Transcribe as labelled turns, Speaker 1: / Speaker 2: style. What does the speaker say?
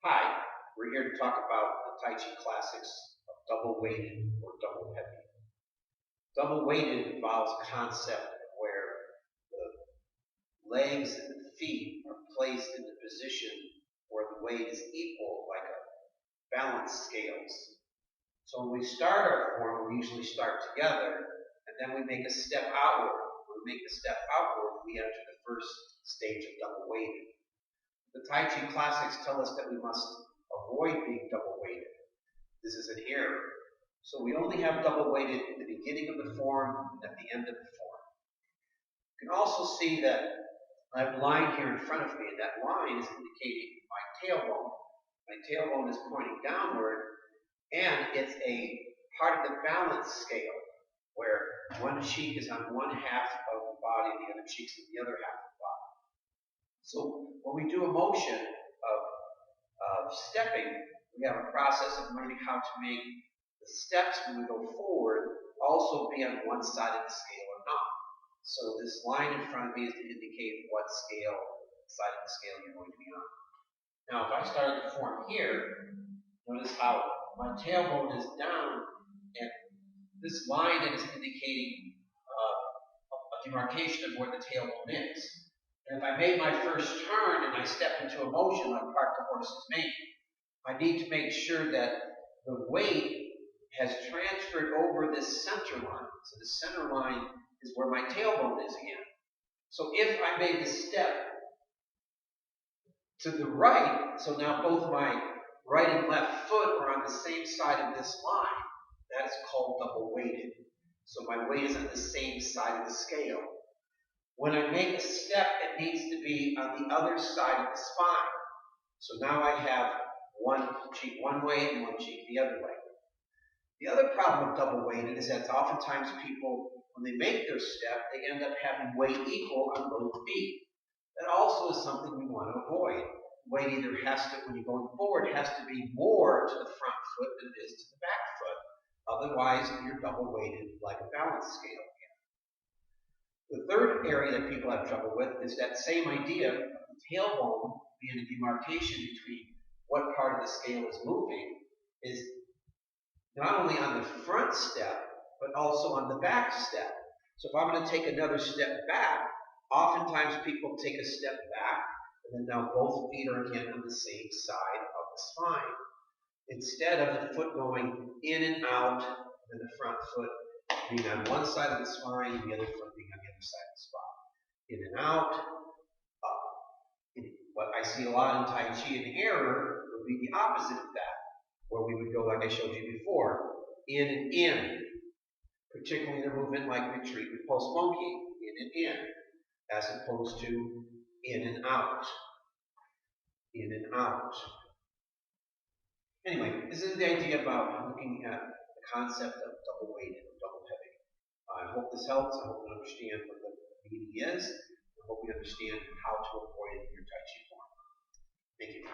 Speaker 1: Hi, we're here to talk about the Taiji Classics of double weighted or double heavy. Double weighted involves a concept where the legs and the feet are placed in the position where the weight is equal, like a balance scales. So when we start our form, we usually start together, and then we make a step outward. When we make the step outward, we enter the first stage of double weighted. The Taiji Classics tell us that we must avoid being double weighted. This is an error. So we only have double weighted at the beginning of the form and at the end of the form. You can also see that I have a line here in front of me, and that line is indicating my tailbone. My tailbone is pointing downward, and it's a part of the balance scale where one cheek is on one half of the body and the other cheek's on the other half of the body. So when we do a motion of stepping, we have a process of learning how to make the steps when we go forward also be on one side of the scale or not. So this line in front of me is to indicate what side of the scale you're going to be on. Now, if I started to form here, notice how my tailbone is down, and this line is indicating a demarcation of where the tailbone is. And if I made my first turn and I step into a motion like park the horse's mane, I need to make sure that the weight has transferred over this center line. So the center line is where my tailbone is again. So if I made the step to the right, so now both my right and left foot are on the same side of this line, that is called double weighted. So my weight is on the same side of the scale. When I make a step, it needs to be on the other side of the spine. So now I have one cheek one way and one cheek the other way. The other problem with double weighted is that oftentimes people, when they make their step, they end up having weight equal on both feet. That also is something we want to avoid. Weight either has to, when you're going forward, has to be more to the front foot than it is to the back foot. Otherwise, you're double weighted like a balance scale. The third area that people have trouble with is that same idea of the tailbone being a demarcation between what part of the scale is moving is not only on the front step, but also on the back step. So if I'm going to take another step back, oftentimes people take a step back, and then now both feet are again on the same side of the spine. Instead of the foot going in and out, and the front foot being on one side of the spine, and the other foot being on the other side of the spine. In and out, up. What I see a lot in Tai Chi and error would be the opposite of that, where we would go like I showed you before, in and in, particularly in a movement like retreat with post monkey, in and in, as opposed to in and out, in and out. Anyway, this is the idea about looking at the concept of double weighted or double heavy. I hope this helps. I hope you understand what the meaning is. I hope you understand how to avoid it in your Tai Chi form. Thank you.